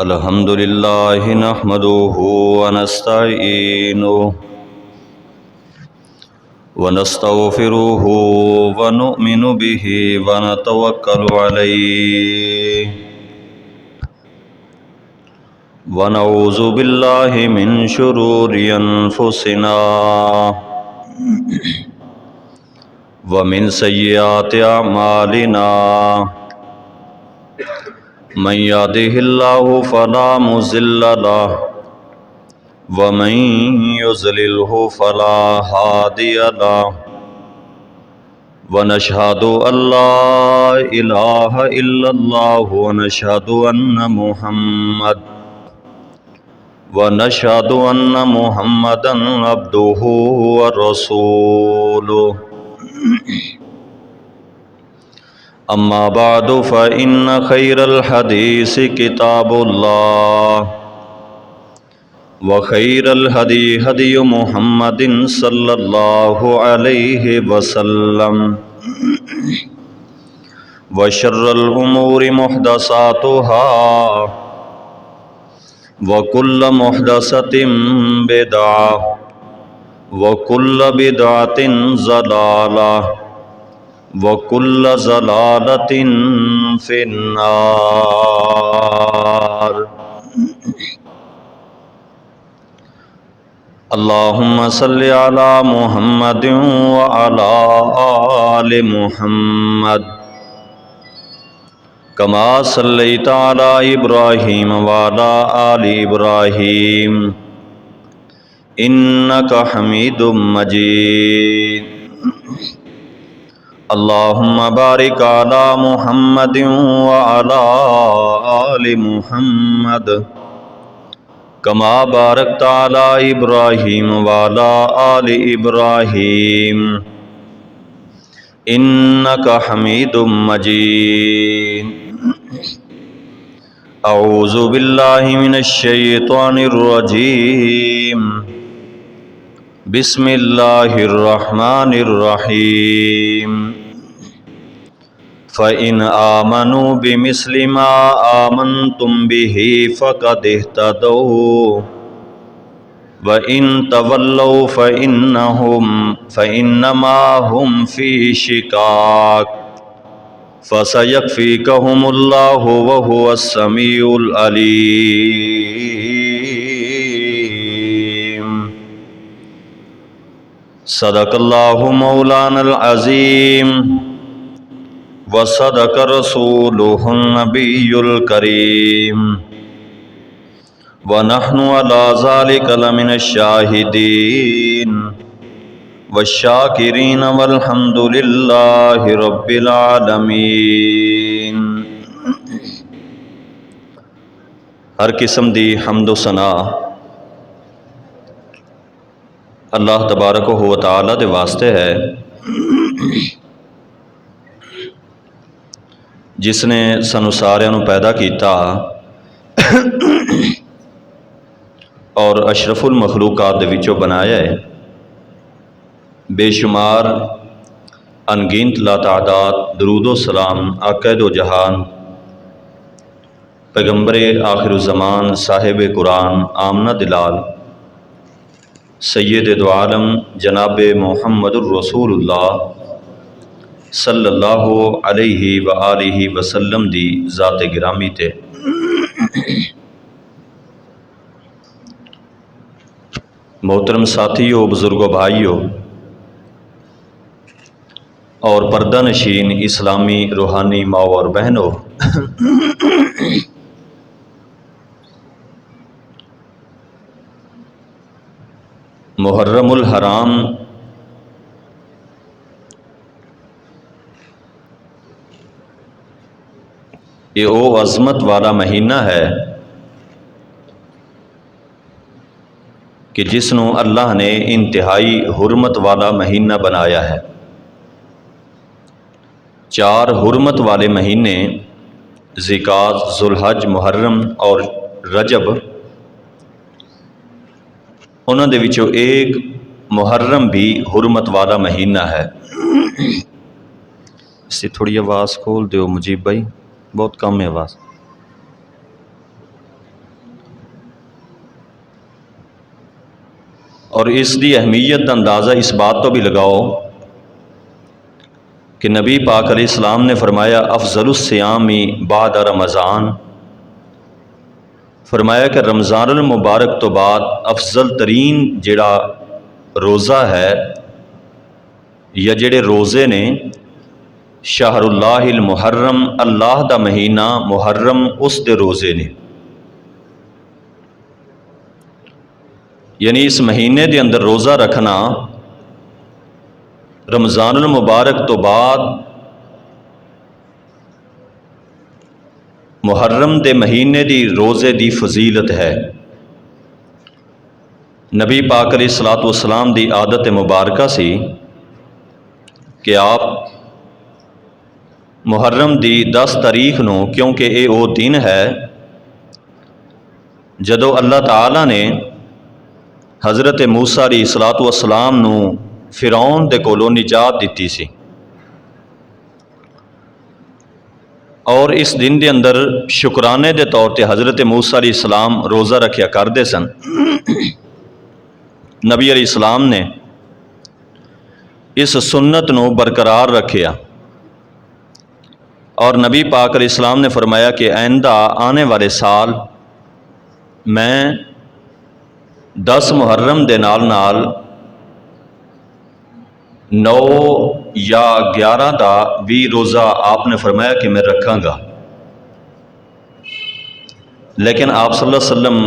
الحمد لله نحمده ونستعينه ونستغفره ونؤمن به ونتوكل عليه ونعوذ بالله من شرور أنفسنا ومن سيئات أعمالنا من يهده الله فلا مضل له ومن يضلله فلا هادي له ونشهد أن لا إله إلا الله ونشهد أن محمدا عبده ورسوله أما بعد فإن خير الحديث كتاب الله وخير الهدي هدي محمد صلى الله عليه وسلم وشر الأمور محدثاتها وكل محدثة بدعة وكل بدعة ضلالة وكل ضلالة في النار اللهم صل على محمد وعلى آل محمد كما صليت على إبراهيم وعلى آل إبراهيم إنك حميد مجيد اللهم بارك على محمد وعلى آل محمد كما باركت على إبراهيم وعلى آل إبراهيم إنك حميد مجيد أعوذ بالله من الشيطان الرجيم بسم الله الرحمن الرحيم فإن آمنوا بمثل ما آمنتم به فقد اهتدوا وإن تولوا فإنما هم في شقاق فسيكفيكهم الله وهو السميع العليم صدق الله مولانا العظيم وصدق رسوله النبي الكريم ونحن على ذلك لمن الشاهدين والشاكرين والحمد لله رب العالمين۔ ہر قسم دی حمد و ثنا اللہ تبارک و تعالی دے واسطے ہے جس نے سانو سارے نو پیدا کیتا اور اشرف المخلوقات دے وچوں بنایا ہے۔ بے شمار انگنت لاتعداد درود و سلام آقا دو جہان پیغمبر آخر الزمان صاحب قرآن آمنہ دلال سید دو عالم جناب محمد الرسول اللہ صلی اللہ علیہ وآلہ وسلم دی ذات گرامی تے۔ محترم ساتھیو، بزرگو، بھائیو اور پردہ نشین اسلامی روحانی ماؤ اور بہنوں، محرم الحرام یہ او عظمت والا مہینہ ہے کہ جس نو اللہ نے انتہائی حرمت والا مہینہ بنایا ہے۔ چار حرمت والے مہینے ذیقعد، ذوالحج، محرم اور رجب، انہوں دے وچوں ایک محرم بھی حرمت والا مہینہ ہے۔ اس سے تھوڑی آواز کھول دیو مجیب بھائی، بہت کم ہے آواز۔ اور اس دی اہمیت کا اندازہ اس بات تو بھی لگاؤ کہ نبی پاک علیہ السلام نے فرمایا افضل الصیام بعد رمضان، فرمایا کہ رمضان المبارک تو بعد افضل ترین جڑا روزہ ہے یا جڑے روزے نے شہر اللہ المحرم، اللہ دا مہینہ محرم اس دے روزے نے، یعنی اس مہینے دے اندر روزہ رکھنا رمضان المبارک تو بعد محرم دے مہینے دی روزے دی فضیلت ہے۔ نبی پاک علیہ الصلوۃ والسلام دی عادت مبارکہ سی کہ آپ محرم دی 10 تاریخ نو، کیونکہ یہ وہ دن ہے جدو اللہ تعالیٰ نے حضرت موسیٰ علیہ الصلوۃ والسلام نو فرعون دے کولوں نجات دیتی سی، اور اس دن دے اندر شکرانے دے طور تے حضرت موسیٰ علیہ السلام روزہ رکھیا کردے سن۔ نبی علیہ السلام نے اس سنت نو برقرار رکھیا، اور نبی پاک علیہ السلام نے فرمایا کہ آئندہ آنے والے سال میں 10 محرم دے نال 9 یا 11 دا بھی روزہ آپ نے فرمایا کہ میں رکھاں گا، لیکن آپ صلی اللہ علیہ وسلم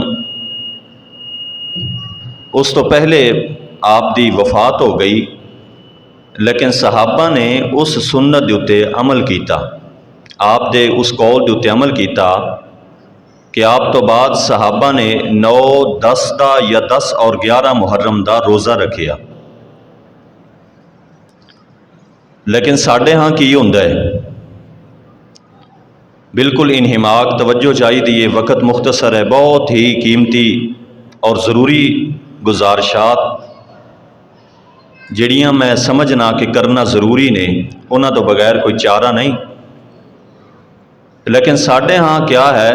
اس تو پہلے آپ دی وفات ہو گئی، لیکن صحابہ نے اس سنت دے اتے عمل کیتا، آپ دے اس قول دے اتے عمل کیتا کہ آپ تو بعد صحابہ نے 9، 10 دا یا 10 اور 11 محرم دا روزہ رکھیا۔ لیکن ساڈے ہاں کی ہوندا ہے، بالکل انہماک، توجہ چاہیے، وقت مختصر ہے، بہت ہی قیمتی اور ضروری گزارشات جڑیاں میں سمجھنا کہ کرنا ضروری نے، انہاں تو بغیر کوئی چارہ نہیں۔ لیکن ساڈے ہاں کیا ہے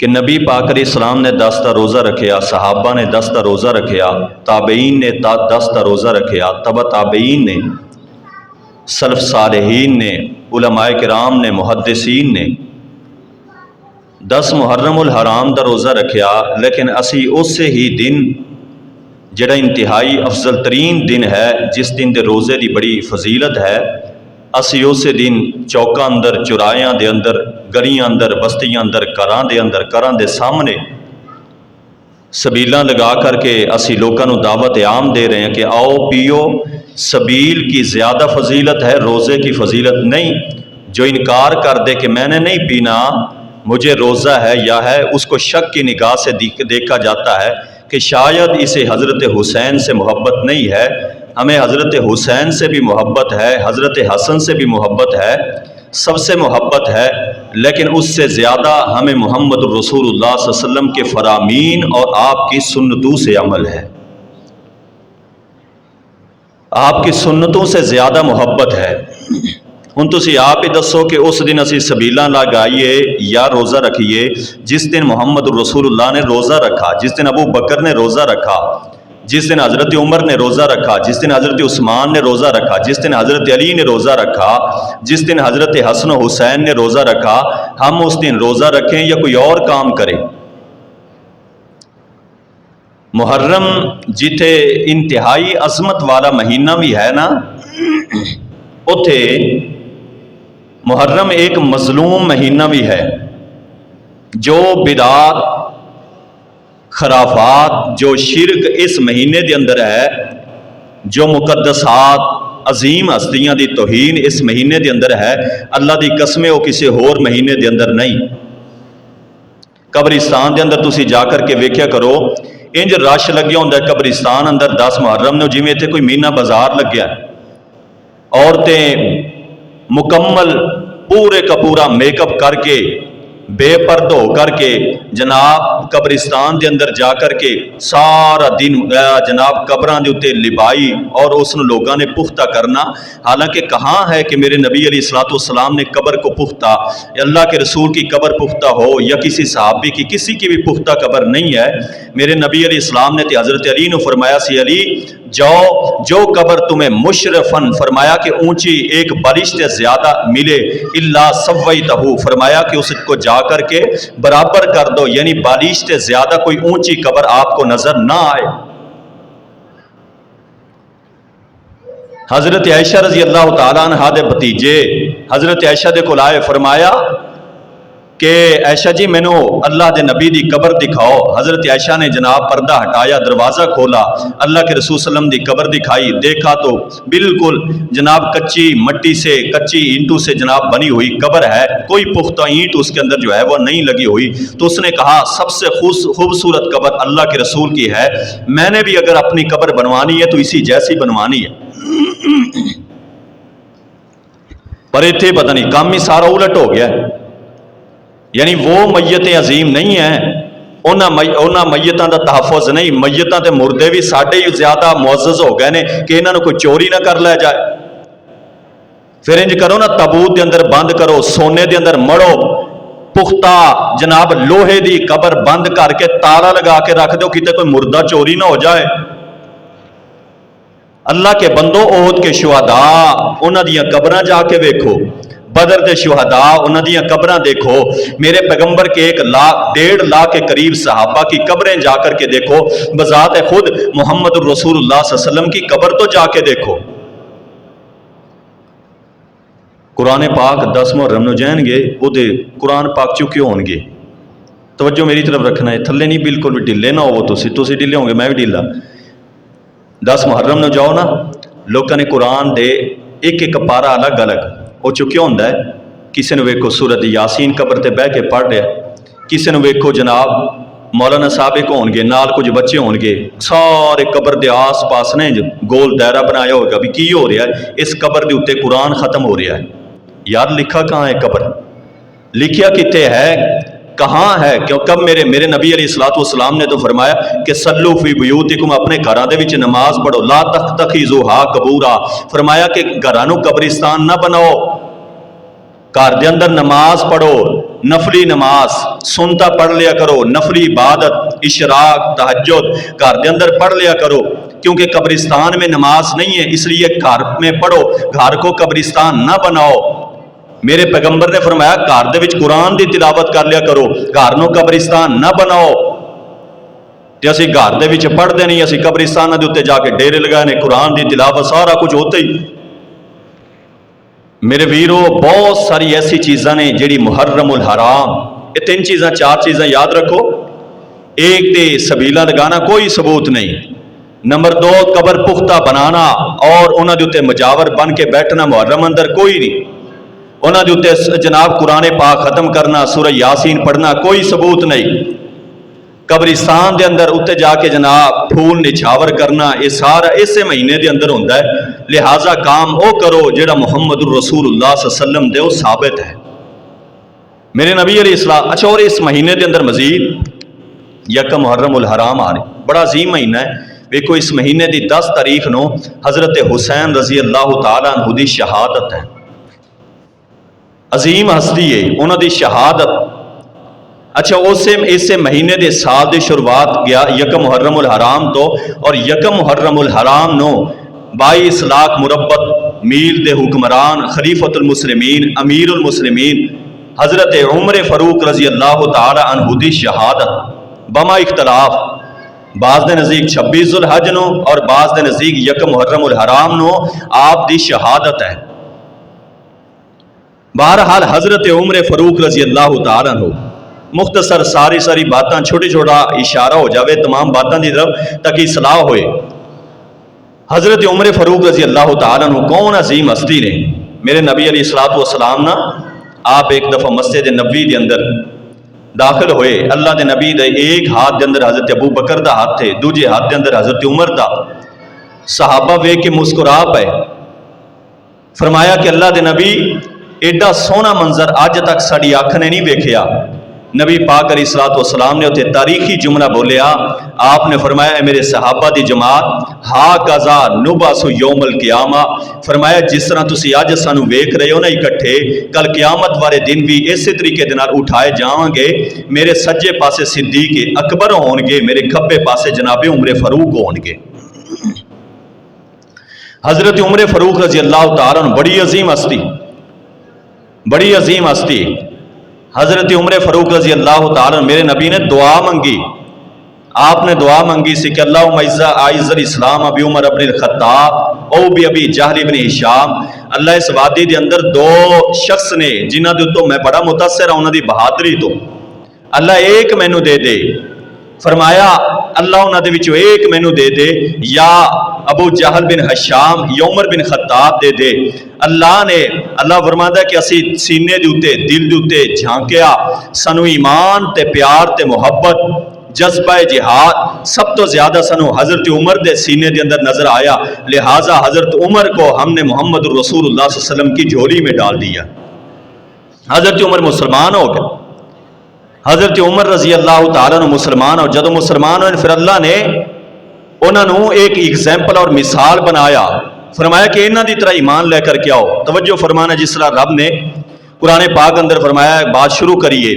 کہ نبی پاک علیہ السلام نے 10 دا روزہ رکھیا، صحابہ نے 10 دا روزہ رکھیا، تابعین نے 10 دا روزہ رکھیا، تبع تابعین نے، سلف صالحین نے، علماء کرام نے، محدثین نے 10 محرم الحرام دا روزہ رکھیا۔ لیکن اسی اس ہی دن جڑا انتہائی افضل ترین دن ہے، جس دن دے روزے دی بڑی فضیلت ہے، اسی اسی دن چوکاں اندر، چرایاں دے اندر، گلیاں اندر، بستیاں اندر، گھراں دے اندر، گھراں دے سامنے سبیلاں لگا کر کے اسی لوکاں نو دعوت عام دے رہے ہیں کہ آؤ پیو۔ سبیل کی زیادہ فضیلت ہے، روزے کی فضیلت نہیں۔ جو انکار کر دے کہ میں نے نہیں پینا، مجھے روزہ ہے یا ہے، اس کو شک کی نگاہ سے دیکھا جاتا ہے کہ شاید اسے حضرت حسین سے محبت نہیں ہے۔ ہمیں حضرت حسین سے بھی محبت ہے، حضرت حسن سے بھی محبت ہے، سب سے محبت ہے، لیکن اس سے زیادہ ہمیں محمد الرسول اللہ صلی اللہ علیہ وسلم کے فرامین اور آپ کی سنتوں سے عمل ہے، آپ کی سنتوں سے زیادہ محبت ہے۔ ہن تسی آپ ہی دسو کہ اس دن اسی سبیلاں لگائیے یا روزہ رکھیے جس دن محمد الرسول اللہ نے روزہ رکھا، جس دن ابو بکر نے روزہ رکھا، جس دن حضرت عمر نے روزہ رکھا، جس دن حضرت عثمان نے روزہ رکھا، جس دن حضرت علی نے روزہ رکھا، جس دن حضرت حسن و حسین نے روزہ رکھا، ہم اس دن روزہ رکھیں یا کوئی اور کام کریں؟ محرم جتھے انتہائی عظمت والا مہینہ بھی ہے نا، اتھے محرم ایک مظلوم مہینہ بھی ہے۔ جو بدعات، خرافات، جو شرک اس مہینے دے اندر ہے، جو مقدسات، عظیم ہستیاں دی توہین اس مہینے دے اندر ہے، اللہ دی قسمیں وہ کسی اور مہینے دے اندر نہیں۔ قبرستان دے اندر تسی جا کر کے ویکھیا کرو، انج رش لگیا ہوندا ہے قبرستان اندر 10 محرم نے، جویں اتنے کوئی مینہ بازار لگیا ہے۔ عورتیں مکمل پورے کا پورا میک اپ کر کے بے پردہ ہو کر کے جناب قبرستان دے اندر جا کر کے سارا دن جناب قبراں دے اتے لبائی اور اس لوگوں نے پختہ کرنا. حالانکہ کہاں ہے کہ میرے نبی علیہ الصلوۃ والسلام نے قبر کو پختہ، اللہ کے رسول کی قبر پختہ ہو یا کسی صحابی کی، کسی کی بھی پختہ قبر نہیں ہے. میرے نبی علیہ السلام نے تو حضرت علی نے فرمایا سی علی جاؤ جو قبر تمہیں مشرفن فرمایا کہ اونچی ایک بالش سے زیادہ ملے الا سویتہ فرمایا کہ اس کو جا کر کے برابر کر دو، یعنی بالش سے زیادہ کوئی اونچی قبر آپ کو نظر نہ آئے. حضرت عائشہ رضی اللہ تعالیٰ عنہ دے بھتیجے حضرت عائشہ دے کول آئے، فرمایا کہ عائشہ جی مینو اللہ دے نبی دی قبر دکھاؤ. حضرت عائشہ نے جناب پردہ ہٹایا، دروازہ کھولا، اللہ کے رسول صلی اللہ علیہ وسلم دی قبر دکھائی. دیکھا تو بالکل جناب کچی مٹی سے، کچی اینٹوں سے جناب بنی ہوئی قبر ہے، کوئی پختہ اینٹ اس کے اندر جو ہے وہ نہیں لگی ہوئی. تو اس نے کہا سب سے خوبصورت قبر اللہ کے رسول کی ہے، میں نے بھی اگر اپنی قبر بنوانی ہے تو اسی جیسی بنوانی ہے. پر اتنے پتہ نہیں کام ہی سارا الٹ ہو گیا. یعنی وہ میتیں عظیم نہیں ہیں، انہاں میتاں دا تحفظ نہیں. میتاں تے مردے بھی ساڈے ہی زیادہ معزز ہو گئے نے کہ انہاں نوں کوئی چوری نہ کر لے جائے. پھر انج کرو نا، تابوت دے اندر بند کرو، سونے دے اندر مڑو، پختہ جناب لوہے دی قبر بند کر کے تالا لگا کے رکھ دو کتے کوئی مردہ چوری نہ ہو جائے. اللہ کے بندو، احد کے شہداء انہاں دیاں قبراں جا کے ویکھو، بدر دے شہداء انہاں دیاں قبراں دیکھو، میرے پیغمبر کے 1.5 کے قریب صحابہ کی قبریں جا کر کے دیکھو، بذات خود محمد الرسول اللہ صلی اللہ علیہ وسلم کی قبر تو جا کے دیکھو. قرآن پاک 10 محرم نو جان گے وہ دے قرآن پاک چکے ہون گے. توجہ میری طرف رکھنا ہے، تھلے نہیں بالکل بھی ڈھلے نہ ہو. تسی ڈھلے ہوں گے، میں بھی ڈھلا. 10 محرم نو جاؤ نا، لوگوں نے قرآن دے ایک پارا الگ الگ وہ چکیا ہوتا ہے. کسی نے ویکھو سورت یاسین قبر تے بہ کے پڑھ رہا، کسی نے ویکھو جناب مولانا صاحب ایک ہون گے، نال کچھ بچے ہون گے، سارے قبر دے آس پاس نے گول دائرہ بنایا ہوگا بھی کی ہو رہا ہے، اس قبر دے اوتے قرآن ختم ہو رہا ہے. یار لکھا کہاں ہے قبر؟ لکھیا کتے ہے؟ کہاں ہے؟ کیوں کب میرے نبی علیہ الصلوۃ والسلام نے تو فرمایا کہ صلو فی بیوتکم، اپنے گھراں دے وچ نماز پڑھو، لا تتخذوها قبورا، فرمایا کہ گھراں نو قبرستان نہ بناؤ، گھر دے اندر نماز پڑھو، نفلی نماز سنتا پڑھ لیا کرو، نفلی عبادت اشراق تہجد گھر دے اندر پڑھ لیا کرو، کیونکہ قبرستان میں نماز نہیں ہے، اس لیے گھر میں پڑھو، گھر کو قبرستان نہ بناؤ. میرے پیغمبر نے فرمایا گھر دے وچ قرآن دی تلاوت کر لیا کرو، گھر نو قبرستان نہ بناؤ. تے اسی گھر دے وچ پڑھدے نہیں، اسی قبرستان دے اوتے جا کے ڈیرے لگائے نے، قرآن دی تلاوت سارا کچھ ہوتا ہی. میرے ویرو بہت ساری ایسی چیزاں نے جیڑی محرم الحرام، یہ 3 چیزاں 4 چیزاں یاد رکھو. ایک تے سبیلا لگانا کوئی ثبوت نہیں. نمبر 2 قبر پختہ بنانا اور انہاں دے اوتے مجاور بن کے بیٹھنا محرم اندر کوئی نہیں. انہاں دے اوتے جناب قرآن پاک ختم کرنا، سورہ یاسین پڑھنا کوئی ثبوت نہیں. قبرستان دے اندر اتنے جا کے جناب پھول نچھاور کرنا، یہ سارا اسے مہینے دے اندر ہوتا ہے. لہٰذا کام او کرو جڑا محمد الرسول اللہ صلی اللہ علیہ وسلم دے وہ ثابت ہے. میرے نبی علیہ السلام. اچھا، اور اس مہینے دے اندر مزید یکم محرم الحرام آ رہی، بڑا عظیم مہینہ ہے. دیکھو اس مہینے دی 10 تاریخ نو حضرت حسین رضی اللہ تعالیٰ عنہ دی شہادت ہے. عظیم ہستی ہے انہوں دی شہادت. اچھا، اسے مہینے دے سال دی شروعات گیا یکم محرم الحرام تو، اور یکم محرم الحرام نو 22 لاکھ مربع میل دے حکمران خلیفۃ المسلمین امیر المسلمین حضرت عمر فاروق رضی اللہ تعالی عنہ دی شہادت بما اختلاف. بعض دے نزدیک 26 ذوالحج نو اور بعض دے نزدیک یکم محرم الحرام نو آپ دی شہادت ہے. بہرحال حضرت عمر فاروق رضی اللہ تعالی عنہ، مختصر ساری باتاں چھوٹی چھوٹا اشارہ ہو جاوے تمام باتاں دی طرف تاکہ اصلاح ہوئے. حضرت عمر فاروق رضی اللہ تعالیٰ عنہ کون عظیم ہستی نے. میرے نبی علیہ الصلوۃ والسلام نا آپ ایک دفعہ مسجد نبوی دے اندر داخل ہوئے. اللہ دے نبی دے ایک ہاتھ دے اندر حضرت ابو بکر دا ہاتھ تھے، دوجے ہاتھ دے اندر حضرت عمر دا. صحابہ ویکھ کے مسکرا پے. فرمایا کہ اللہ دے نبی ایڈا سونا منظر اج تک ساڈی اکھ نے نہیں ویکھیا. نبی پاک علیہ الصلوۃ والسلام نے اتنے تاریخی جملہ بولیا. آپ نے فرمایا اے میرے صحابہ دی جماعت، ہا کذا نبعث یوم القیامہ، فرمایا جس طرح تسی اج سانو ویکھ رہے ہو نا اکٹھے، کل قیامت والے دن بھی اسی طریقے دے نال اٹھائے جاواں گے. میرے سجے پاسے صدیق اکبر ہون گے، میرے کھبے پاسے جناب عمر فاروق ہون گے. حضرت عمر فاروق رضی اللہ تعالیٰ عنہ بڑی عظیم ہستی، بڑی عظیم ہستی. حضرت عمر فاروق رضی اللہ تعالیٰ عنہ، میرے نبی نے دعا منگی. آپ نے دعا منگی سی کہ اللہم اعز الاسلام ابی عمر ابن الخطاب او بی ابی جہل ابن ہشام. اللہ اس وادی دے اندر دو شخص نے جنہاں دے تو میں بڑا متاثر ہوں انہاں دی بہادری تو، اللہ ایک مینوں دے دے. فرمایا اللہ انہاں دے وچوں ایک مینوں دے دے، یا ابو جہل بن ہشام یا عمر بن خطاب دے دے. اللہ فرماتا ہے کہ اسی سینے دے اوتے دل دے اوتے جھانکیا، سانو ایمان تے پیار تے محبت جذبہ جہاد سب تو زیادہ سانو حضرت عمر دے سینے دے اندر نظر آیا. لہٰذا حضرت عمر کو ہم نے محمد رسول اللہ صلی اللہ علیہ وسلم کی جھولی میں ڈال دیا. حضرت عمر مسلمان ہو گئے. حضرت عمر رضی اللہ تعالیٰ نے مسلمان اور جدو مسلمان ہوئے پھر اللہ نے انہوں نے ایک ایگزامپل اور مثال بنایا. فرمایا کہ انہاں دی طرح ایمان لے کر کے آؤ. توجہ فرمانا، جس طرح رب نے قرآن پاک اندر فرمایا، بات شروع کریے.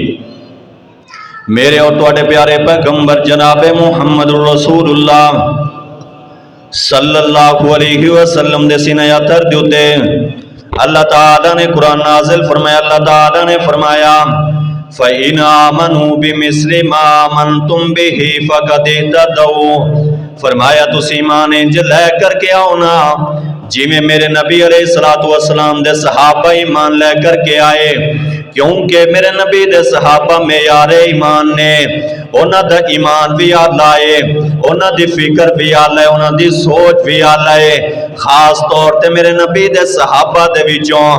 میرے اور تواڈے پیارے پیغمبر جناب محمد رسول اللہ صلی اللہ علیہ وسلم دے سینہ اتر دے اوتے اللہ تعالیٰ نے قرآن نازل فرمایا. اللہ تعالیٰ نے فرمایا فَإِنْ آمَنُوا بِمِثْلِ مَا آمَنْتُمْ بِهِ فَقَدِ اهْتَدَوْا. فرمایا تسی ایمان انج لے کر کے آؤ نا جی میں میرے نبی علیہ الصلوۃ والسلام دے صحابہ ایمان لے کر کے آئے، کیونکہ میرے نبی دے صحابہ معیار ایمان نے، انہاں دا ایمان بھی آلہ ہے، انہاں دی فکر بھی آلہ ہے، انہاں دی سوچ بھی آلہ ہے. خاص طور تے میرے نبی دے صحابہ دے وچوں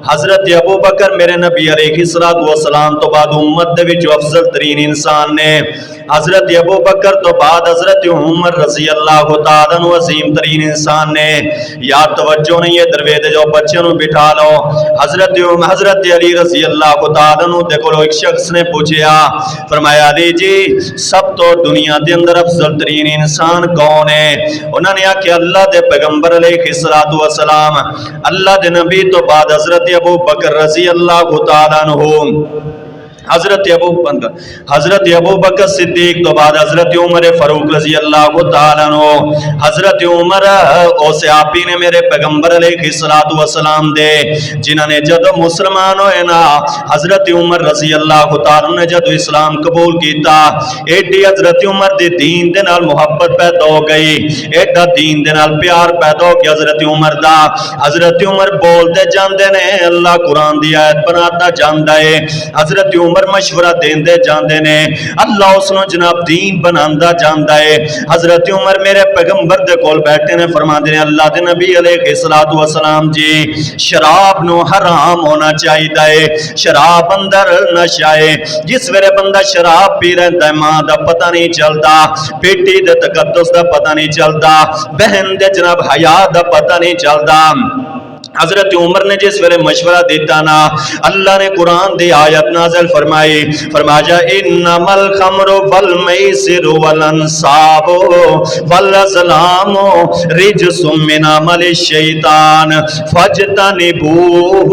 حضرت ابو بکر میرے نبی علیہ الصلوۃ والسلام تو بعد امت دے وچوں افضل ترین انسان نے. حضرت ابو بکر تو بعد حضرت عمر رضی اللہ تعالیٰ عنہ عظیم ترین انسان نے. یا توجہ نہیں ہے درویش جو بچوں نو بٹھا لو. حضرت علی رضی اللہ تعالیٰ عنہ دے کولو ایک شخص نے پوچھیا، فرمایا علی جی سب تو دنیا دے اندر افضل ترین انسان کون ہے؟ انہوں نے آکھیا اللہ دے پیغمبر علیہ الصلوۃ والسلام، اللہ دے نبی تو بعد حضرت ابو بکر رضی اللہ تعالیٰ عنہ، حضرت ابو بکر صدیق تو بعد حضرت عمر فاروق رضی اللہ تعالیٰ عنہ. حضرت عمر او صحابی نے میرے پیغمبر علیہ الصلوۃ والسلام دے جنہاں نے جدو مسلمان ہوئے نا، حضرت عمر رضی اللہ تعالیٰ عنہ نے جدو اسلام قبول کیتا، ایڈی حضرت عمر دی دین دے نال محبت پیدا ہو گئی، ایڈا دین دے نال پیار پیدا ہو گیا حضرت عمر دا. حضرت عمر بولتے جاندے نے، اللہ قرآن دی آیت بناتا جاندا ہے، حضرت عمر مشورہ دیندے جاندے نے، اللہ اس نو جناب دین بناندا جاندا ہے. حضرت عمر میرے پیغمبر دے کول بیٹھے نے، فرماندے نے اللہ دے نبی علیہ الصلوۃ والسلام جی شراب نو حرام ہونا چاہیے، شراب اندر نشہ ہے. جس ویلے بندہ شراب پی رہندا ہے ماں دا پتہ نہیں چلدا، بیٹی دے تقدس دا پتہ نہیں چلدا، بہن دے جناب حیا دا پتہ نہیں چلدا. حضرت عمر نے جس ویلے مشورہ دیتا نا، اللہ نے قرآن دی آیت نازل فرمائی، فرمایا انما الخمر والمیسر والانصاب والازلام رجس من عمل الشیطان فاجتنبوه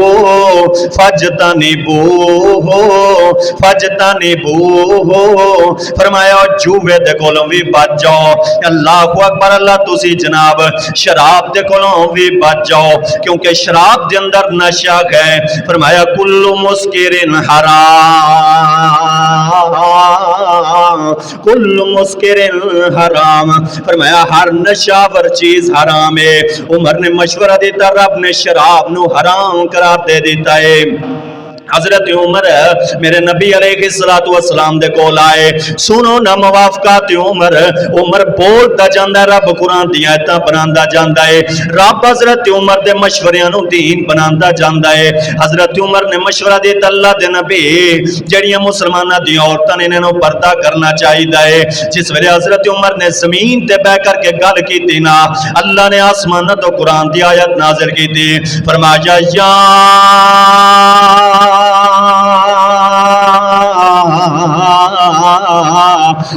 فرمایا جوے دے کولوں بھی بچ جاؤ. اللہ اکبر، اللہ تسی جناب شراب دے کولوں بھی بچ جاؤ کیونکہ شراب دے اندر نشہ ہے. فرمایا کل مسکر حرام، کل مسکر حرام، فرمایا ہر نشہ ور چیز حرام ہے. عمر نے مشورہ دیتا، رب نے شراب نو حرام قرار دے دیتا ہے. حضرت عمر میرے نبی علیہ الصلوۃ والسلام دے کول آئے، سنو نہ موافقات عمر. عمر بولتا جاندا ہے، رب قرآن دی آیتاں بناندا جاندا ہے، رب حضرت عمر دے مشوریاں نو دین بناندا جاندا ہے. حضرت عمر نے مشورہ دیتا، اللہ دے نبی جڑیاں مسلماناں دی عورتاں نے انہاں نو پردہ کرنا چاہیے. جس ویلے حضرت عمر نے زمین تے بیٹھ کر کے گل کیتی نا، اللہ نے آسماناں تو قرآن دی آیت نازل کیتی، فرمایا یا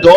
2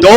2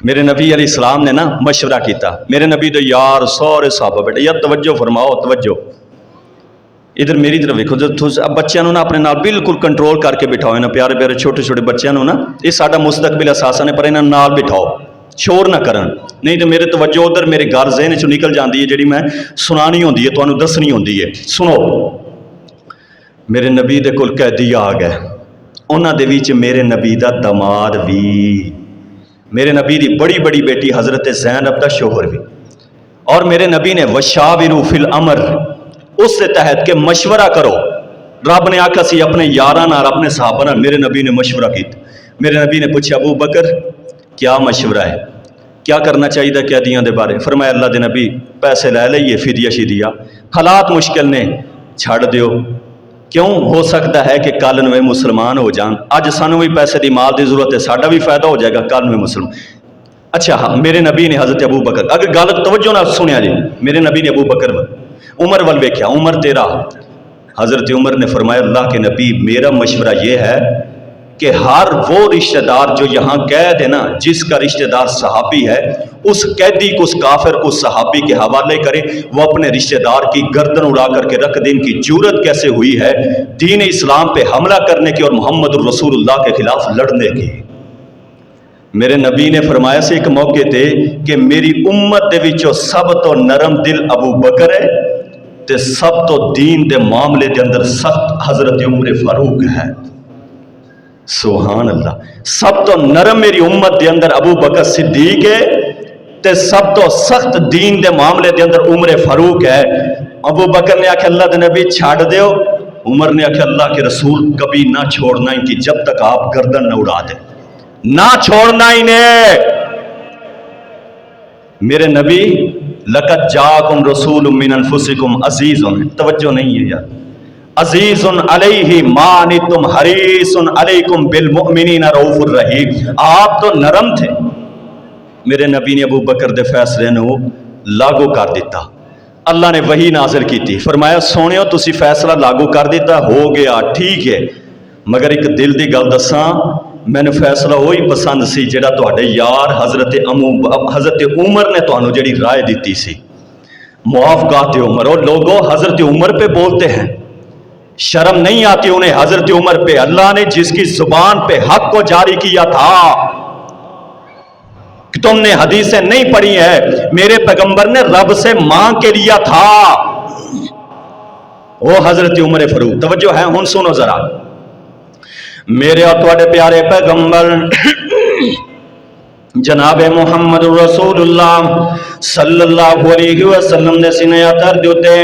میرے نبی علیہ السلام نے نا مشورہ کیتا، میرے نبی دے یار سارے صحابہ بیٹھے، یار توجہ فرماؤ توجہ، ادھر میری طرف ویکھو، اب بچیاں نو نا اپنے نال بالکل کنٹرول کر کے بٹھاؤ، انہاں پیارے پیارے چھوٹے چھوٹے بچیاں نو نا، یہ ساڈا مستقبل اثاثہ نے، پر انہاں نال بٹھاؤ، شور نہ کرن، نہیں تو میرے توجہ ادھر میرے گھر ذہن چوں نکل جاندی ہے، جڑی میں سنانی ہوندی ہے، تانوں دسنی ہوندی ہے۔ سنو، میرے نبی دے کول قیدی آ گئے، انہاں دے وچ میرے نبی دا دماد بھی، میرے نبی دی بڑی بڑی بیٹی حضرت زینب دا شوہر بھی، اور میرے نبی نے وشاوروا فی الامر، اس سے تحت کہ مشورہ کرو، رب نے آکھا سی اپنے یاراں نال اپنے صحابہ نال، میرے نبی نے مشورہ کیتا، میرے نبی نے پوچھا ابو بکر کیا مشورہ ہے، کیا کرنا چاہیے قیدیاں دے بارے؟ فرمایا اللہ دے نبی پیسے لے لئیے فدیہ شدیہ، حالات مشکل نے، چھڑ دیو، کیوں ہو سکتا ہے کہ کل نویں مسلمان ہو جان، اج سانوں بھی پیسے دی مال دی ضرورت ہے، ساڈا بھی فائدہ ہو جائے گا کل نویں مسلمان۔ اچھا میرے نبی نے حضرت ابو بکر، اگر گل توجہ نہ سنیا جی، میرے نبی نے ابو بکر عمر ول ویکھیا، عمر تیرا، حضرت عمر نے فرمایا اللہ کے نبی میرا مشورہ یہ ہے کہ ہر وہ رشتہ دار جو یہاں قید ہے نا، جس کا رشتہ دار صحابی ہے، اس قیدی کو، اس کافر کو صحابی کے حوالے کرے، وہ اپنے رشتہ دار کی گردن اڑا کر کے رکھ دے۔ ان کی جرأت کیسے ہوئی ہے دین اسلام پہ حملہ کرنے کی اور محمد الرسول اللہ کے خلاف لڑنے کی؟ میرے نبی نے فرمایا سے ایک موقع تے کہ میری امت دے وچوں سب تو نرم دل ابو بکر ہے تے سب تو دین دے معاملے دے اندر سخت حضرت عمر فاروق ہے۔ سبحان اللہ، سب تو نرم میری امت دے اندر ابو بکر صدیق ہے تے سب تو سخت دین دے معاملے دے اندر عمر فاروق ہے۔ ابو بکر نے آکھا اللہ دے نبی چھاڑ دیو، عمر نے آکھا اللہ کے رسول کبھی نہ چھوڑنا ان کی جب تک آپ گردن نہ اڑا دیں، نہ چھوڑنا انہیں۔ میرے نبی لقد جاءکم رسول من انفسکم عزیز، توجہ نہیں ہے یار، عزیز علیہ ما عنتم حریص علیکم بالمؤمنین رؤوف الرحیم، آپ تو نرم تھے۔ میرے نبی نے ابو بکر دے فیصلے نو لاگو کر دیتا، اللہ نے وحی نازل کی تھی، فرمایا سونیو تسی فیصلہ لاگو کر دیتا، ہو گیا ٹھیک ہے، مگر ایک دل دی گل دساں، میں نے فیصلہ وہی پسند سی جڑا تواڈے یار حضرت عمر نے تانوں جڑی رائے دیتی سی، موافقات عمر۔ اور لوگوں حضرت عمر پہ بولتے ہیں، شرم نہیں آتی انہیں حضرت عمر پہ؟ اللہ نے جس کی زبان پہ حق کو جاری کیا تھا، کہ تم نے حدیثیں نہیں پڑھی ہیں، میرے پیغمبر نے رب سے مانگ کے لیا تھا، وہ حضرت عمر فاروق۔ توجہ ہے، ہن سنو ذرا، میرے اور تواڈے پیارے پیغمبر جناب محمد رسول اللہ صلی اللہ علیہ وسلم نے سینے اتر دیتے،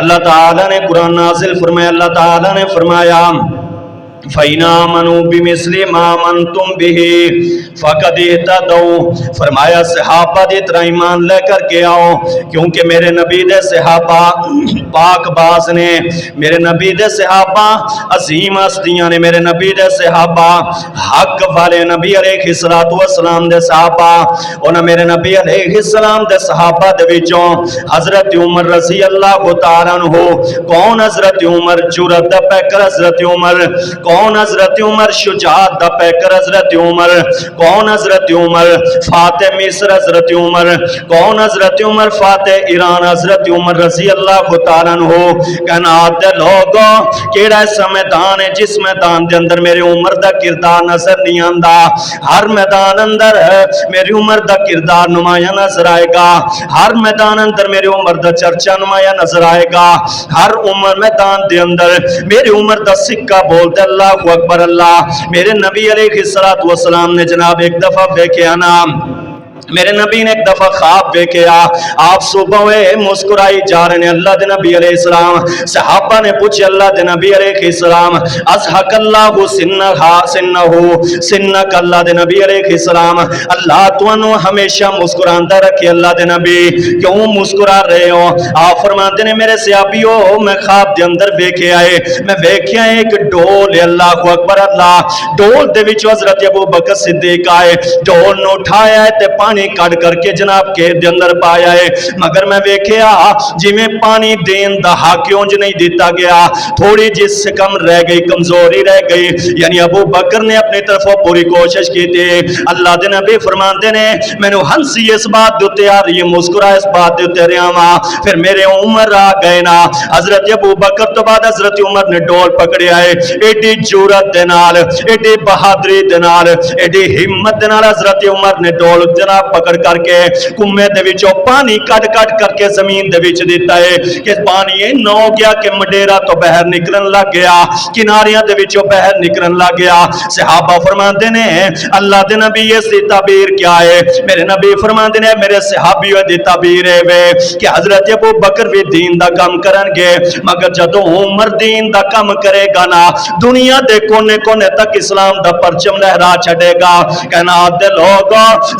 اللہ تعالیٰ نے قرآن نازل فرمایا، اللہ تعالیٰ نے فرمایا فَإِنْ آمَنُوا بِمِثْلِ مَا آمَنْتُمْ بِهِ فَقَدِ اهْتَدَوْا، فرمایا صحابہ دی طرح ایمان لے کر کے آؤ، کیونکہ میرے نبی دے صحابہ پاک باز نے، میرے نبی دے صحابہ عظیم ہستیاں نے، میرے نبی دے صحابہ حق والے، نبی علیہ السلام دے صحابہ، انہاں میرے نبی علیہ السلام دے صحابہ دے وچوں حضرت عمر رضی اللہ تعالیٰ عنہ، کون حضرت عمر جرأت دا پیکر حضرت عمر، کون حضرت عمر شجاعت دا پیکر حضرت عمر، کون حضرت عمر فاتح مصر حضرت عمر، کون حضرت عمر فاتح ایران حضرت عمر رضی اللہ تعالیٰ عنہ۔ کائنات دے لوگوں کیڑا ایسا میدان ہے جس میدان دے اندر میرے عمر دا کردار نظر نہیں آندا؟ ہر میدان اندر میری عمر دا کردار نمایاں نظر آئے گا، ہر میدان اندر میری عمر دا چرچا نمایاں نظر آئے گا، ہر عمر میدان دے اندر میری عمر دا سکہ بول دے اللہ اکبر اللہ۔ میرے نبی علیہ السلام نے جناب ایک دفعہ دیکھا نا، میرے نبی نے ایک دفعہ خواب دیکھا، آپ صبح ہوئے مسکرائی جا رہے ہیں، اللہ دے نبی علیہ السلام، صحابہ نے پوچھا اللہ دے نبی علیہ السلام اضحک اللہ سنک، اللہ دے نبی علیہ السلام اللہ تانوں ہمیشہ مسکراندا رکھے، اللہ دے نبی کیوں مسکرا رہے ہو؟ آپ فرماتے ہیں میرے صحابیو میں خواب دے اندر دیکھا ہے، میں دیکھا ایک ڈول، اللہ اکبر اللہ، ڈول دے وچ حضرت ابو بکر صدیق آئے، ڈول نو اٹھایا ہے تے پانی کٹ کر کے جناب کے دے اندر پایا ہے، مگر میں ویکھیا جی میں پانی دین دا حق کیوں نہیں دیتا گیا، تھوڑی جس سے کم رہ گئی، کمزوری رہ گئی، یعنی ابو بکر نے اپنے اپنی طرفوں پوری کوشش کی تھی. اللہ دے نبی فرماندے نے مینوں ہنسی اس بات دے تے آ رہی ہے, مسکرا اس بات دے تے رہا وا. پھر میرے عمر آ گئے نا. حضرت ابو بکر تو بعد حضرت عمر نے ڈول پکڑیا ہے. ایڈی جرأت دے نال, ایڈی بہادری دے نال, ایڈی ہمت دے نال حضرت عمر نے ڈول جناب پکڑ کر کے کمے دے وچوں پانی کٹ کٹ کر کے زمین دے وچ دیتا ہے کہ پانی نہ ہو گیا کہ مڈیرا تو باہر نکلن لگ گیا, کناریاں دے وچوں باہر نکلن لگ گیا. صحابہ فرماندے نے اللہ دے نبی اس دی تعبیر کیا ہے؟ میرے نبی فرماندے نے میرے صحابیوں دی تعبیر ہے وے کہ حضرت ابو بکر بھی دین دا کام کرن گے, مگر جدوں عمر دین دا کام کرے گا نا دنیا دے کونے کونے تک اسلام دا پرچم لہرا چھڑے گا. کائنات دے لوگ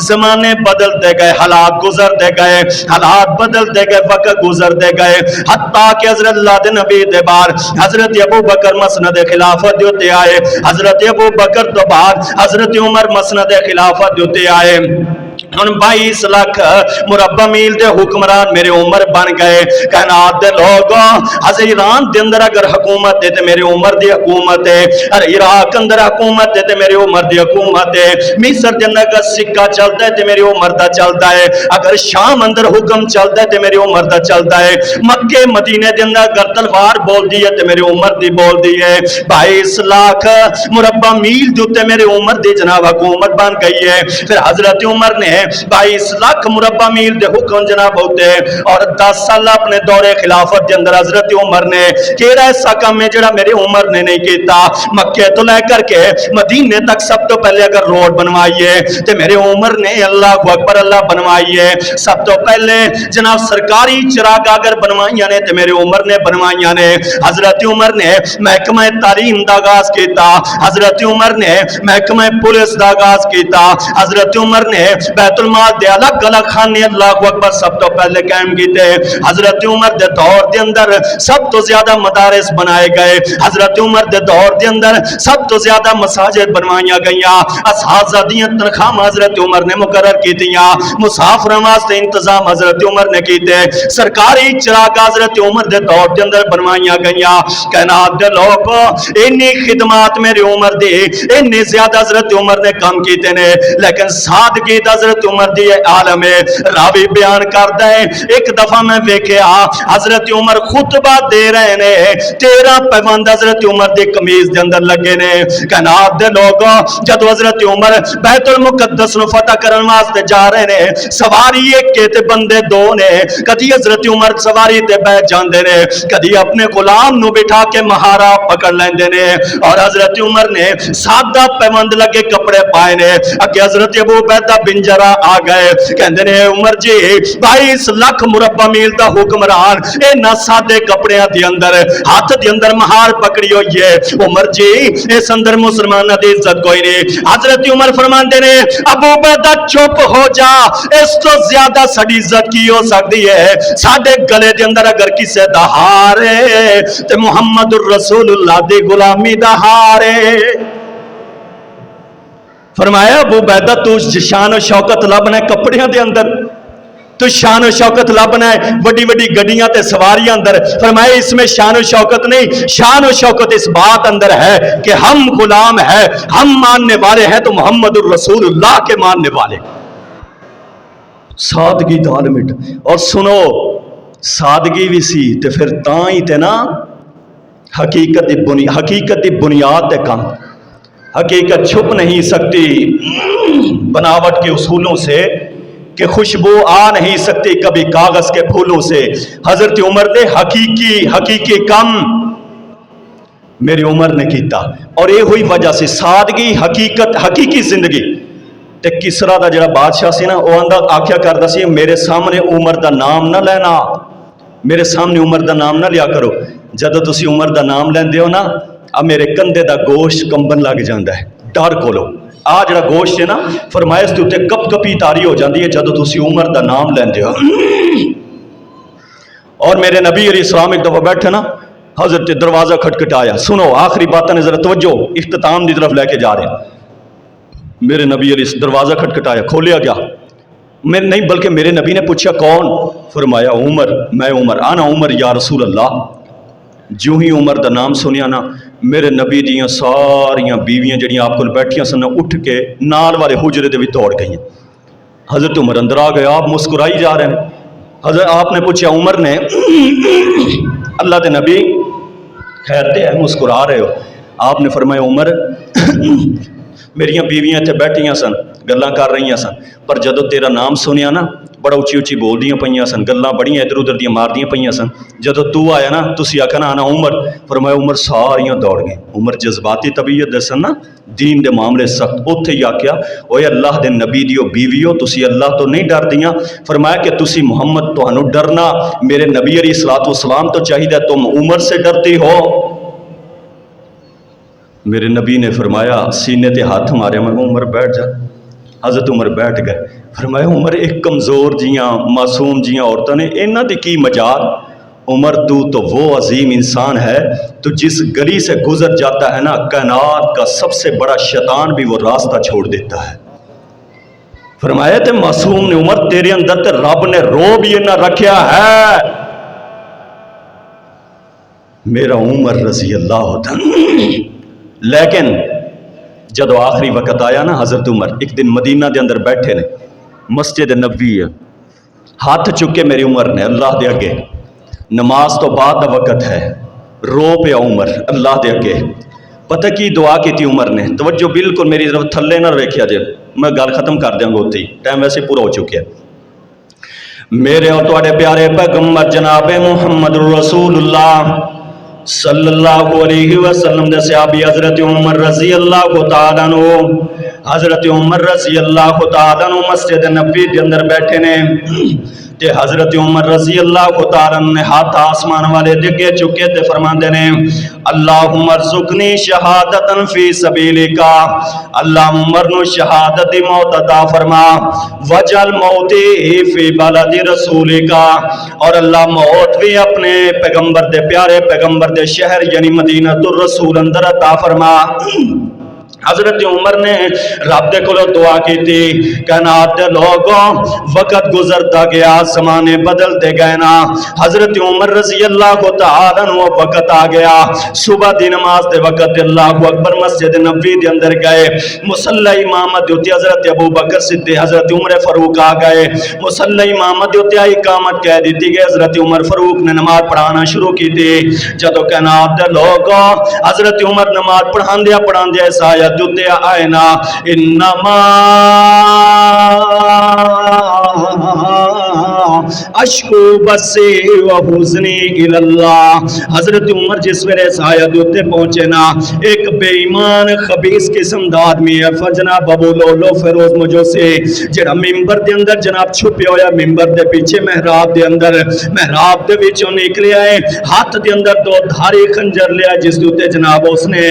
زمانے بدلتے گئے, حالات گزرتے گئے, حالات بدلتے گئے, وقت گزرتے گئے, حتیٰ کہ حضرت اللہ دے نبی دے بار حضرت ابو بکر مسند خلافت دیتے آئے, حضرت ابو بکر تو بعد حضرت عمر مسند خلافت دیتے آئے. ہن 22 لاکھ مربع میل دے حکمران میرے عمر بن گئے. کائنات دے لوگ ایران دے اندر اگر حکومت ہے تے میرے عمر دی حکومت ہے, عراق اندر حکومت ہے تے میرے عمر دی حکومت ہے, مصر دے اندر اگر سکہ چلتا ہے تے میرے عمر دا چلتا ہے, اگر شام اندر حکم چلتا ہے تے میرے عمر دا چلتا ہے, مکے مدینے دے اندر اگر تلوار بول دی ہے تے میرے عمر دی بول دی ہے. 22 لاکھ مربع میل جو تے میرے عمر دی جناب حکومت بن گئی ہے. پھر حضرت عمر نے 22 لاکھ مربع میل دے حکم جناب ہوتے اور 10 سال اپنے دور خلافت دے اندر حضرت عمر نے کیڑا ایسا کام ہے جڑا میرے عمر نے نہیں کیتا. مکے تو لے کر کے مدینے تک سب تو پہلے اگر روڈ بنوائی ہے تے میرے عمر نے اللہ اکبر اللہ بنوائی ہے. سب تو پہلے جناب سرکاری چراغ اگر بنوائیاں نے تے میرے عمر نے بنوائیاں نے. حضرت عمر نے محکمہ تعلیم دا آغاز کیتا, حضرت عمر نے محکمہ پولیس دا آغاز کیتا, حضرت عمر نے بیت المال دے الگ الگ خانے اللہ اکبر سب تو پہلے قائم کیتے. حضرت عمر دے دور دے اندر سب تو زیادہ مدارس بنائے گئے, حضرت عمر دے دور دے اندر سب تو زیادہ مساجد بنوائیاں گئیاں, اساتذہ دیاں تنخواہ حضرت عمر نے مقرر کیتیاں, مسافراں واسطے انتظام حضرت عمر نے کیتے, سرکاری چراغ حضرت عمر دے دور دے اندر بنوائیاں گئیاں. کائنات دے لوگ انی خدمات میرے عمر دی انی زیادہ حضرت عمر نے کام کیتے نے, لیکن سادگی حضرت عمر دی عالم ہے. راوی بیان کردا ہے ایک دفعہ میں ویکھیا حضرت عمر خطبہ دے رہے نے, 13 پیوند حضرت عمر دی قمیض دے اندر لگے نے. کائنات دے لوگ جب حضرت عمر بیت المقدس نو فتح کرن واسطے جا رہے نے, سواری ایک تے بندے دو نے, کدی حضرت عمر سواری تے بیٹھ جاندے نے, کدی اپنے غلام نو بٹھا کے مہارا پکڑ لیندے نے, اور حضرت عمر نے سادہ پیوند لگے کپڑے پائے نے. اگے حضرت ابو عبیدہ بن جرا آ گئے, کہندے نے عمر جی 22 لاکھ مربع میل دا حکمران اے سادے کپڑیاں دے اندر ہاتھ دے اندر مہار پکڑی ہوئی ہے. عمر جی اس اندر مسلماناں دی عزت کوئی نہیں. حضرت عمر فرماندے نے ابو عبیدہ چپ ہو جا, اس تو زیادہ ساڈی عزت کی ہو سکتی ہے؟ ساڈے گلے دے اندر اگر کسے دا ہار ہے تے محمد الرسول اللہ دی غلامی دا ہار ہے. فرمایا ابو عبیدہ تو شان و شوکت لبنا ہے کپڑیاں دے اندر, تو شان و شوکت لبنا ہے بڑی بڑی گڈیاں تے سواریاں اندر. فرمایا اس میں شان و شوکت نہیں, شان و شوکت اس بات اندر ہے کہ ہم غلام ہیں, ہم ماننے والے ہیں تو محمد الرسول اللہ کے ماننے والے. سادگی دا عالمٹ. اور سنو سادگی بھی سی تے پھر تاں ہی تے نا حقیقت دی بنیاد تے کم. حقیقت چھپ نہیں سکتی بناوٹ کے اصولوں سے, کہ خوشبو آ نہیں سکتی کبھی کاغذ کے پھولوں سے. حضرت عمر نے حقیقی کم میری عمر نے کیتا, اور یہ ہوئی وجہ سے سادگی حقیقی زندگی. تے کسرا دا جڑا بادشاہ سی نا, وہ آندا آکھیا کردا سی میرے سامنے عمر دا نام نہ لینا, میرے سامنے عمر دا نام نہ لیا کرو. جدوں تسی عمر دا نام لیندے ہو نا, میرے کندھے دا گوشت کمبن لگ جاندا ہے ڈر کولو. آ جڑا گوشت ہے نا فرمایا اس تے کپ کپی تاری ہو جاندی ہے جدوں تسی عمر دا نام لیندے ہو. اور میرے نبی علیہ السلام ایک دفعہ بیٹھے نا, حضرت دروازہ کھٹکھٹایا. سنو آخری باتیں نے ذرا توجہ, اختتام دی طرف لے کے جا رہے ہیں. میرے نبی علیہ دروازہ کھٹکھٹایا, کھولیا گیا میں نہیں بلکہ میرے نبی نے پوچھا کون؟ فرمایا عمر. میں عمر, آنا عمر یا رسول اللہ. جو ہی عمر دا نام سنیا نا میرے نبی دیاں ساریاں بیویاں جڑیاں آپ کو بیٹھیاں سن اٹھ کے نال والے حجرے دے بھی دوڑ گئیں. حضرت عمر اندر آ گئے, آپ مسکرائی جا رہے ہیں. حضرت آپ نے پوچھا عمر نے, اللہ دے نبی خیر تے ہے مسکرا رہے ہو؟ آپ نے فرمایا عمر میریاں بیویاں اتنے بیٹھیاں سن گلاں کر رہی سن, پر جدو تیرا نام سنیا نا بڑا اچھی اچھی بول دیاں پئیاں سن, گلاں بڑیاں ادھر ادھر دیاں مار دیاں پئیاں سن. جدو تو آیا نا تسی آکھا نا آنا عمر, فرمایا عمر ساریاں دوڑ گئیں. عمر جذباتی طبیعت دے سن نا, دین دے معاملے سخت. اوتھے ہی آکھیا اوے اللہ دے نبی دیو بیویو تسی اللہ تو نہیں ڈر دیاں؟ فرمایا کہ تسی محمد تانوں ڈرنا میرے نبی علیہ الصلوۃ والسلام تو چاہیے, تم عمر سے ڈرتی ہو. میرے نبی نے فرمایا سینے تے ہاتھ مارے, میں عمر بیٹھ جا. حضرت عمر بیٹھ گئے. فرمایا عمر ایک کمزور جیاں معصوم جیاں عورتوں نے انہاں دی کی مجال؟ عمر تو وہ عظیم انسان ہے تو جس گلی سے گزر جاتا ہے نا کائنات کا سب سے بڑا شیطان بھی وہ راستہ چھوڑ دیتا ہے. فرمایا تے معصوم نے عمر تیرے اندر تے رب نے روب یہ نہ رکھیا ہے. میرا عمر رضی اللہ عنہ. لیکن جدو آخری وقت آیا نا حضرت عمر ایک دن مدینہ دے اندر بیٹھے نے, مسجد نبوی ہے, ہاتھ چکے میری عمر نے اللہ دے اگے, نماز تو بعد دا وقت ہے, رو پیا عمر اللہ دے اگے. پتہ کی دعا کی تھی عمر نے, توجہ بالکل میری طرف تھلے نہ ویکھیا جے, میں گل ختم کر دیاں گا اوتھے ہی, ٹائم ویسے پورا ہو چکے. میرے اور تواڈے پیارے پیغمبر جناب محمد رسول اللہ صلی اللہ علیہ وسلم دے صحابی حضرت عمر رضی اللہ تعالیٰ عنہ, حضرت عمر رضی اللہ تعالیٰ عنہ مسجد نبوی دے اندر بیٹھے نے تے حضرت عمر رضی اللہ تعالیٰ عنہ نے ہاتھ آسمان والے دگے چکے تے فرماندے نے اللہم ارزقنی شہادتا فی سبیلکا, اللہ عمر نو شہادت دی موت عطا فرما, وجل موتی فی بلد رسولکا, اور اللہ موت بھی اپنے پیغمبر دے پیارے پیغمبر دے شہر یعنی مدینہ الرسول اندر عطا فرما. حضرت عمر نے رب دے کولو دعا کی تھی, کائنات دے لوگوں وقت گزرتا گیا, زمانے بدلتے گئے نا. حضرت عمر رضی اللہ تعالیٰ عنہ وقت آ گیا, صبح دی نماز دے وقت اللہ اکبر مسجد نبوی دے اندر گئے, مصلی امامت ہوتی حضرت ابو بکر صدیق حضرت عمر فاروق آ گئے, مصلی امامت ہوتی اقامت کہہ دیتی گئی, حضرت عمر فاروق نے نماز پڑھانا شروع کی تھی. جدو کائنات دے لوگوں حضرت عمر نماز پڑھاندے اس آیت دے آئے نا, انما اشکو بسی و حزنی الاللہ. حضرت عمر جس ویلے اس آیت دے پہنچے نا, ایک بے ایمان خبیث قسم دا آدمی ہے جناب ابو لولو فیروز مجوسی, جڑا ممبر دے اندر جناب چھپے ہویا ممبر دے پیچھے محراب دے اندر, محراب دے وچوں نکلیا ہے, ہاتھ دے اندر دو دھاری خنجر لیا جس دے اوتے جناب اس نے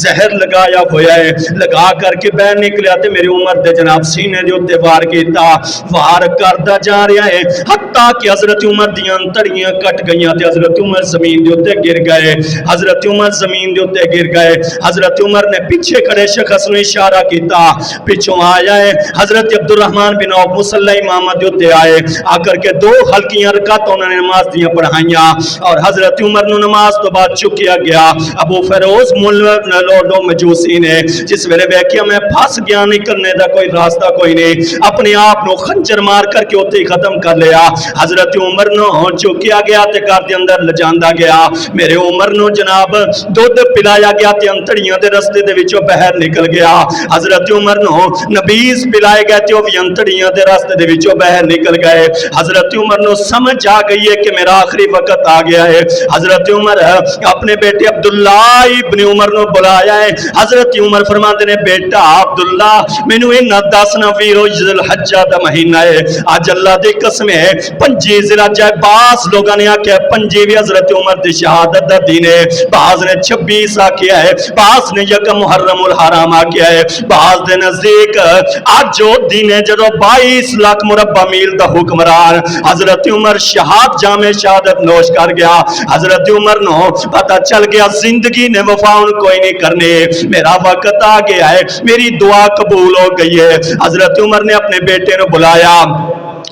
زہر لگایا ہویا ہے, لگا کر کے بہر نکلیا تے میری عمر دے جناب سینے دے اوتے وار کیتا, وار کردا جا رہا ہے حتیٰ کہ حضرت عمر دیاں انتڑیاں کٹ گئیاں تے حضرت عمر زمین دے اوتے گر گئے, حضرت عمر زمین دے اوتے گر گئے. حضرت عمر نے پیچھے کھڑے شخص نو اشارہ کیتا, پیچھوں آیا ہے حضرت عبد الرحمن بن عوف مصلی امامت دے اوتے آئے, آ کر کے دو ہلکیاں رکعت انہوں نے نماز دیاں پڑھائیاں, اور حضرت عمر نو نماز تو بعد چکیا گیا. ابو فیروز لولو مجوسی نے جس ویلے ویکھیا میں پھس گیا, نکلنے دا کوئی راستہ کوئی نہیں, اپنے آپ نو خنجر مار کر کے اوتے ہی ختم کر لیا. حضرت عمر نو چکیا گیا تے گھر دے اندر لجاندا گیا. میرے عمر نو جناب دودھ پلایا گیا تے انتڑیاں دے رستے دے وچوں باہر نکل گیا. حضرت عمر نو نبیز پلائے گئے تے او وی انتڑیاں دے رستے دے وچوں باہر نکل گئے. حضرت عمر نو سمجھ آ گئی ہے کہ میرا آخری وقت آ گیا ہے. حضرت عمر اپنے بیٹے عبداللہ ابن عمر نو بلایا ہے. حضرت عمر فرماتے نے بیٹا عبداللہ مینوں انہاں دسنا ویرو ذی الحجہ دا مہینہ ہے, اج اللہ دی قسم ہے پنجی ذی الحجہ, بعض لوگاں نے آکھیا پنجی بھی حضرت عمر دی شہادت دا دن ہے, بعض نے 26 آکھیا ہے, بعض نے یکم محرم الحرام آکھیا ہے, بعض دے نزدیک اج جو دن ہے جدو 22 لاکھ مربع میل دا حکمران حضرت عمر شہاد جام شہادت نوش کر گیا. حضرت عمر نو پتہ چل گیا زندگی نے وفا کوئی نہیں کرنے, میرا وقت آ گیا ہے, میری دعا قبول ہو گئی ہے. حضرت عمر نے اپنے بیٹے نو بلایا,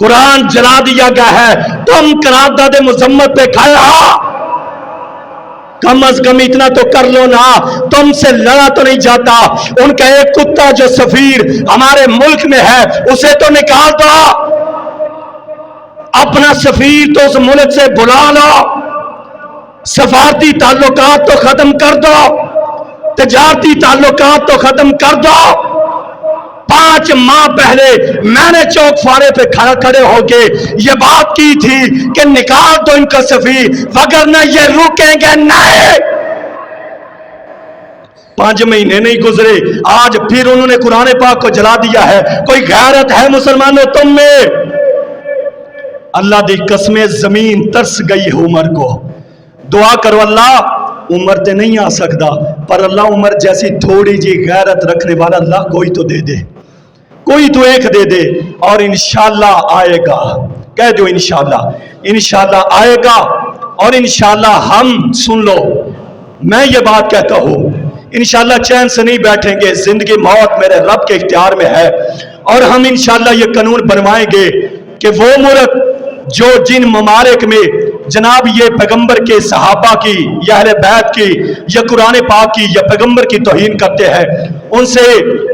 قرآن جلا دیا گیا ہے، تم قرارداد مذمت پہ کھڑے ہو، کم از کم اتنا تو کر لو نا، تم سے لڑا تو نہیں جاتا۔ ان کا ایک کتا جو سفیر ہمارے ملک میں ہے اسے تو نکال دو، اپنا سفیر تو اس ملک سے بلا لو، سفارتی تعلقات تو ختم کر دو، تجارتی تعلقات تو ختم کر دو۔ 5 ماہ پہلے میں نے چوک فارے پہ کھڑے ہو کے یہ بات کی تھی کہ نکال دو ان کا سفیر، وگرنہ یہ رکیں گے نہیں۔ 5 مہینے نہیں گزرے، آج پھر انہوں نے قرآن پاک کو جلا دیا ہے۔ کوئی غیرت ہے مسلمانوں تم میں؟ اللہ دی قسمیں زمین ترس گئی ہے عمر کو۔ دعا کرو اللہ عمر تے نہیں آ سکتا، پر اللہ عمر جیسی تھوڑی جی غیرت رکھنے والا اللہ کوئی تو دے دے، کوئی تو ایک دے دے، اور انشاءاللہ آئے گا۔ کہہ دو انشاءاللہ، انشاءاللہ آئے گا، اور انشاءاللہ ہم سن لو، میں یہ بات کہتا ہوں انشاءاللہ چین سے نہیں بیٹھیں گے، زندگی موت میرے رب کے اختیار میں ہے، اور ہم انشاءاللہ یہ قانون بنوائیں گے کہ وہ ملک جو جن ممالک میں جناب یہ پیغمبر کے صحابہ کی یا اہل بیت کی یا قرآن پاک کی یا پیغمبر کی توہین کرتے ہیں، ان سے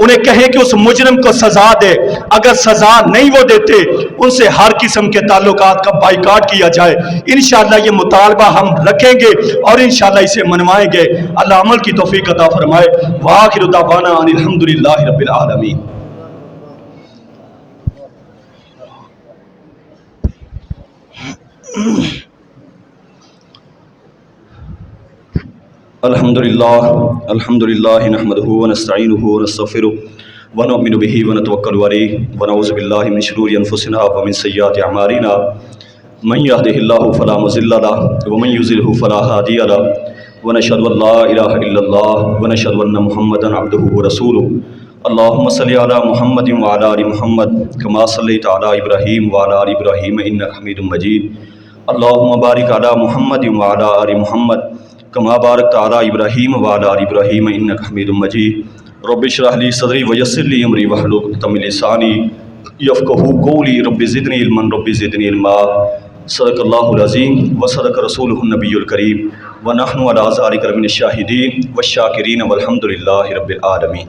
انہیں کہیں کہ اس مجرم کو سزا دے، اگر سزا نہیں وہ دیتے ان سے ہر قسم کے تعلقات کا بائیکاٹ کیا جائے۔ انشاءاللہ یہ مطالبہ ہم رکھیں گے اور انشاءاللہ اسے منوائیں گے۔ اللہ عمل کی توفیق عطا فرمائے۔ وآخر دعوانا ان الحمدللہ رب العالمین۔ الحمدللہ نحمده ونستعینه ونستغفره ونؤمن به ونتوکل علیہ ونعوذ باللہ من شرور انفسنا ومن سیئات اعمالنا من يهده الله فلا مضل له ومن يضلل فلا هادي له ونشهد ان لا اله الا الله ونشهد ان محمدا عبده ورسوله اللهم صل على محمد وعلى ال محمد كما صليت على ابراهيم وعلى ال ابراهيم انك حميد مجيد اللهم بارك على محمد وعلى ال محمد كما باركت على ابراهيم وعلى ال ابراهيم انك حميد مجيد رب اشرح لي صدري ويسر لي امري واحلل عقدة من لساني يفقهوا قولي رب زدني علما رب زدني علما صدق الله العظيم وصدق رسوله النبي الكريم ونحن على ذلك من الشاهدين والشاكرين والحمد لله رب العالمين۔